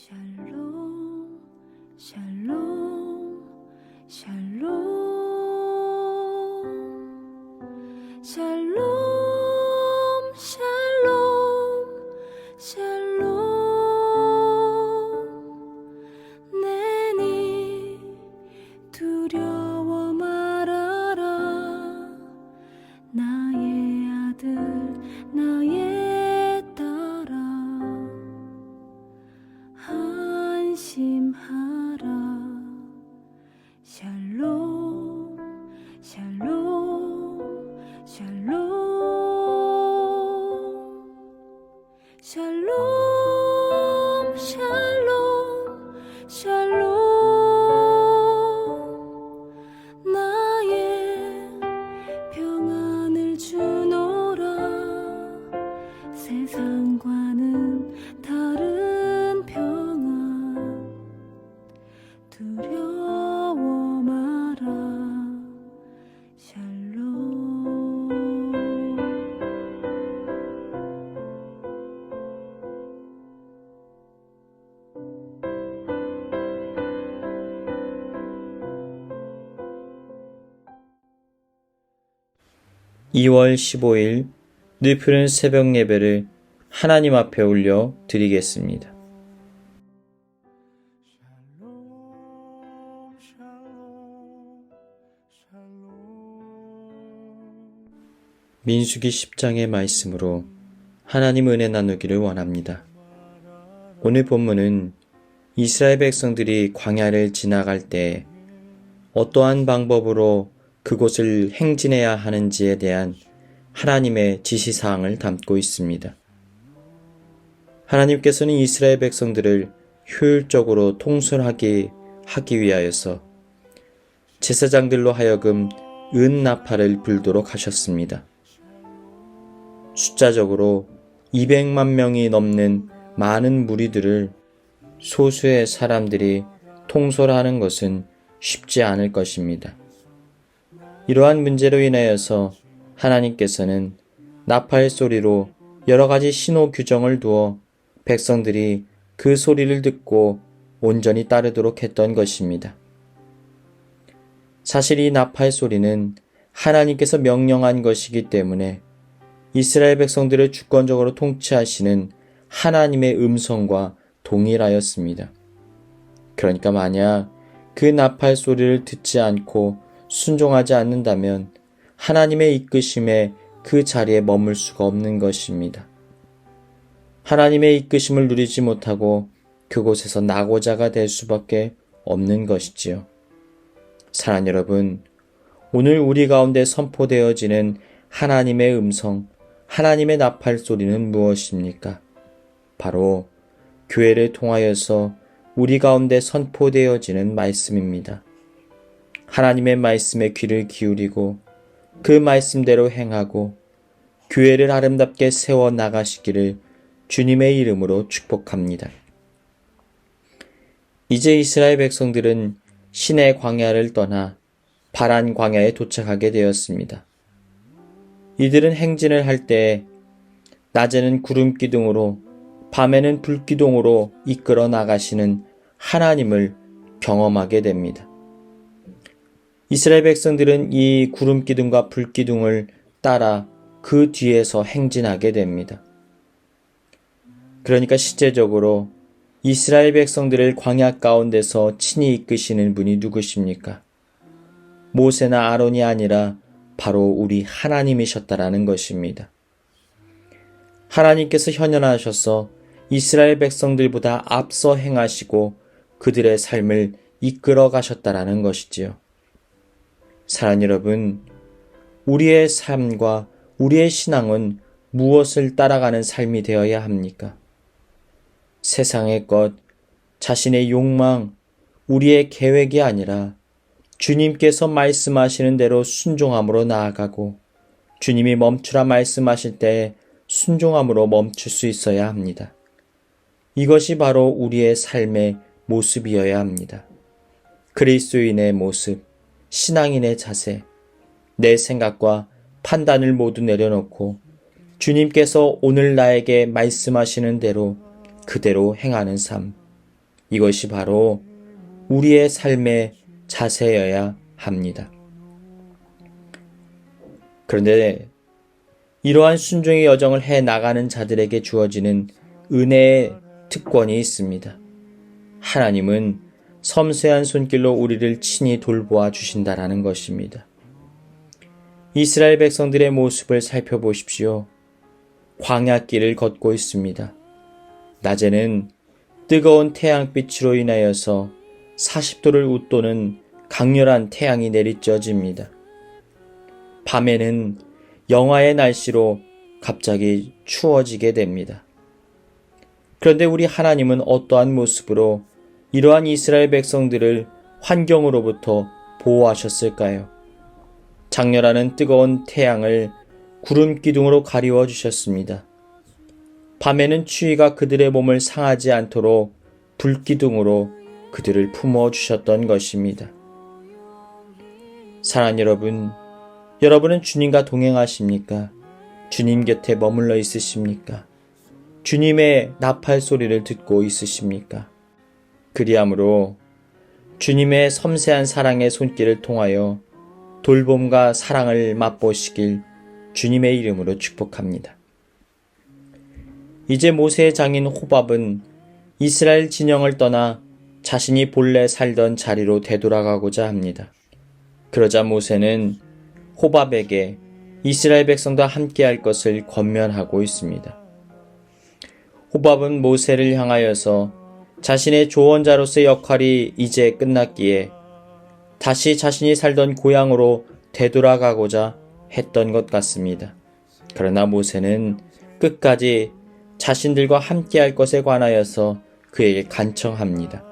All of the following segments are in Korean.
샬롬, 샬롬, 샬롬, 샬롬, 샬롬, 샬롬. 내니 두려워 말아라. 나의 아들, 나의 딸아. 안심하라. 샬롬, 샬롬, 샬롬, 샬롬, 샬롬, 샬롬. 나의 평안을 주노라. 세상과는 다른 평안. 두려워 마라. 샬롬. 2월 15일 늦푸른 새벽 예배를 하나님 앞에 올려 드리겠습니다. 민수기 10장의 말씀으로 하나님 은혜 나누기를 원합니다. 오늘 본문은 이스라엘 백성들이 광야를 지나갈 때 어떠한 방법으로 그곳을 행진해야 하는지에 대한 하나님의 지시사항을 담고 있습니다. 하나님께서는 이스라엘 백성들을 효율적으로 통솔하게 하기 위하여서 제사장들로 하여금 은나팔을 불도록 하셨습니다. 숫자적으로 200만 명이 넘는 많은 무리들을 소수의 사람들이 통솔하는 것은 쉽지 않을 것입니다. 이러한 문제로 인하여서 하나님께서는 나팔 소리로 여러 가지 신호 규정을 두어 백성들이 그 소리를 듣고 온전히 따르도록 했던 것입니다. 사실 이 나팔 소리는 하나님께서 명령한 것이기 때문에 이스라엘 백성들을 주권적으로 통치하시는 하나님의 음성과 동일하였습니다. 그러니까 만약 그 나팔 소리를 듣지 않고 순종하지 않는다면 하나님의 이끄심에 그 자리에 머물 수가 없는 것입니다. 하나님의 이끄심을 누리지 못하고 그곳에서 낙오자가 될 수밖에 없는 것이지요. 사랑하는 여러분, 오늘 우리 가운데 선포되어지는 하나님의 음성, 하나님의 나팔 소리는 무엇입니까? 바로 교회를 통하여서 우리 가운데 선포되어지는 말씀입니다. 하나님의 말씀에 귀를 기울이고 그 말씀대로 행하고 교회를 아름답게 세워 나가시기를 주님의 이름으로 축복합니다. 이제 이스라엘 백성들은 시내 광야를 떠나 바란 광야에 도착하게 되었습니다. 이들은 행진을 할 때 낮에는 구름 기둥으로 밤에는 불 기둥으로 이끌어 나가시는 하나님을 경험하게 됩니다. 이스라엘 백성들은 이 구름 기둥과 불 기둥을 따라 그 뒤에서 행진하게 됩니다. 그러니까 실제적으로 이스라엘 백성들을 광야 가운데서 친히 이끄시는 분이 누구십니까? 모세나 아론이 아니라 바로 우리 하나님이셨다라는 것입니다. 하나님께서 현현하셔서 이스라엘 백성들보다 앞서 행하시고 그들의 삶을 이끌어 가셨다라는 것이지요. 사랑하는 여러분, 우리의 삶과 우리의 신앙은 무엇을 따라가는 삶이 되어야 합니까? 세상의 것, 자신의 욕망, 우리의 계획이 아니라 주님께서 말씀하시는 대로 순종함으로 나아가고 주님이 멈추라 말씀하실 때 순종함으로 멈출 수 있어야 합니다. 이것이 바로 우리의 삶의 모습이어야 합니다. 그리스도인의 모습, 신앙인의 자세, 내 생각과 판단을 모두 내려놓고 주님께서 오늘 나에게 말씀하시는 대로 그대로 행하는 삶, 이것이 바로 우리의 삶의 자세여야 합니다. 그런데 이러한 순종의 여정을 해 나가는 자들에게 주어지는 은혜의 특권이 있습니다. 하나님은 섬세한 손길로 우리를 친히 돌보아 주신다라는 것입니다. 이스라엘 백성들의 모습을 살펴보십시오. 광야길을 걷고 있습니다. 낮에는 뜨거운 태양빛으로 인하여서 40도를 웃도는 강렬한 태양이 내리쬐집니다. 밤에는 영하의 날씨로 갑자기 추워지게 됩니다. 그런데 우리 하나님은 어떠한 모습으로 이러한 이스라엘 백성들을 환경으로부터 보호하셨을까요? 장렬하는 뜨거운 태양을 구름 기둥으로 가리워 주셨습니다. 밤에는 추위가 그들의 몸을 상하지 않도록 불기둥으로 그들을 품어 주셨던 것입니다. 사랑하는 여러분, 여러분은 주님과 동행하십니까? 주님 곁에 머물러 있으십니까? 주님의 나팔 소리를 듣고 있으십니까? 그리함으로 주님의 섬세한 사랑의 손길을 통하여 돌봄과 사랑을 맛보시길 주님의 이름으로 축복합니다. 이제 모세의 장인 호밥은 이스라엘 진영을 떠나 자신이 본래 살던 자리로 되돌아가고자 합니다. 그러자 모세는 호밥에게 이스라엘 백성과 함께할 것을 권면하고 있습니다. 호밥은 모세를 향하여서 자신의 조언자로서의 역할이 이제 끝났기에 다시 자신이 살던 고향으로 되돌아가고자 했던 것 같습니다. 그러나 모세는 끝까지 자신들과 함께할 것에 관하여서 그에게 간청합니다.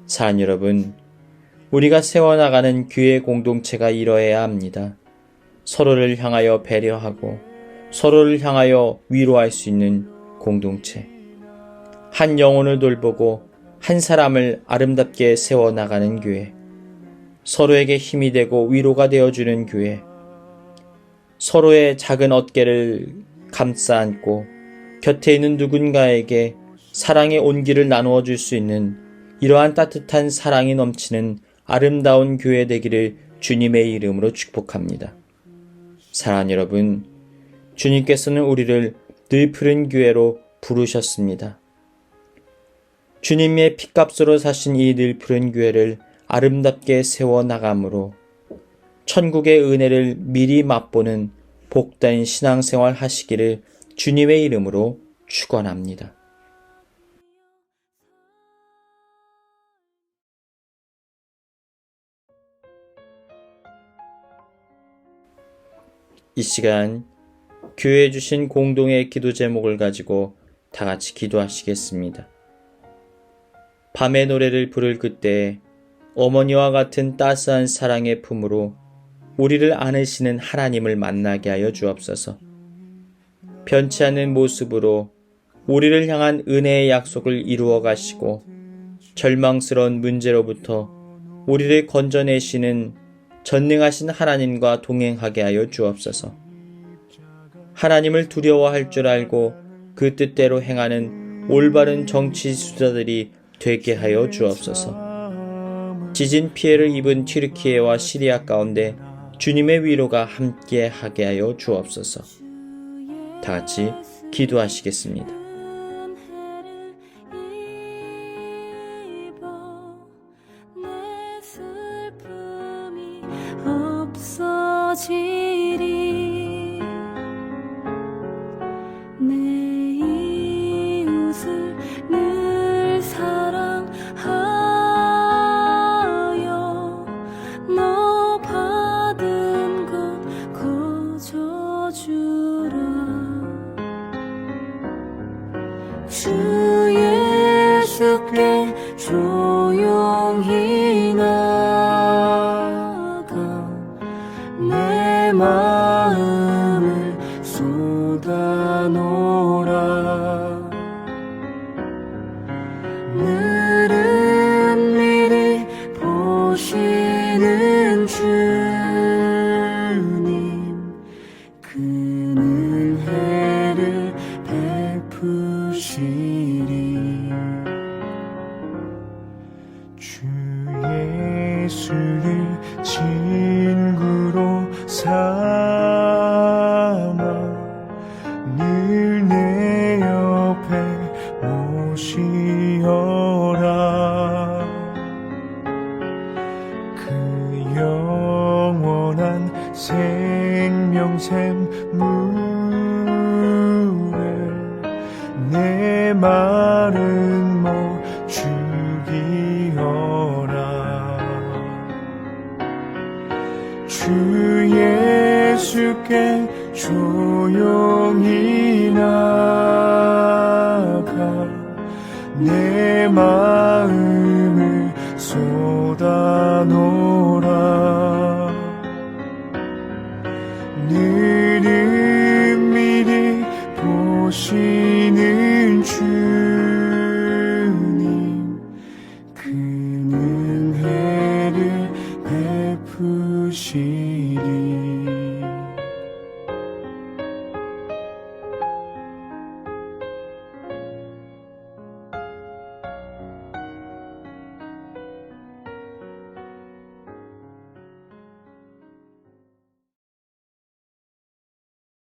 사랑하는 여러분, 우리가 세워나가는 교회 공동체가 이러해야 합니다. 서로를 향하여 배려하고 서로를 향하여 위로할 수 있는 공동체. 한 영혼을 돌보고 한 사람을 아름답게 세워나가는 교회. 서로에게 힘이 되고 위로가 되어주는 교회. 서로의 작은 어깨를 감싸 안고 곁에 있는 누군가에게 사랑의 온기를 나누어 줄 수 있는 이러한 따뜻한 사랑이 넘치는 아름다운 교회 되기를 주님의 이름으로 축복합니다. 사랑하는 여러분, 주님께서는 우리를 늘 푸른 교회로 부르셨습니다. 주님의 피값으로 사신 이 늘 푸른 교회를 아름답게 세워나감으로 천국의 은혜를 미리 맛보는 복된 신앙생활 하시기를 주님의 이름으로 축원합니다. 이 시간 교회에 주신 공동의 기도 제목을 가지고 다 같이 기도하시겠습니다. 밤의 노래를 부를 그때 어머니와 같은 따스한 사랑의 품으로 우리를 안으시는 하나님을 만나게 하여 주옵소서. 변치 않는 모습으로 우리를 향한 은혜의 약속을 이루어 가시고 절망스러운 문제로부터 우리를 건져내시는 전능하신 하나님과 동행하게 하여 주옵소서. 하나님을 두려워할 줄 알고 그 뜻대로 행하는 올바른 정치 지도자들이 되게 하여 주옵소서. 지진 피해를 입은 튀르키예와 시리아 가운데 주님의 위로가 함께 하게 하여 주옵소서. 다 같이 기도하시겠습니다. 없어지리 내 이웃을 늘 사랑하여 너 받은 것 거저 주라 주 예수께 조용히 내 마음을 쏟아놓으라 늘은 미리 보시는 주님 그 은혜를 베푸시리 말은 못 죽이어라. 주 예수께 조용히 나가 내 말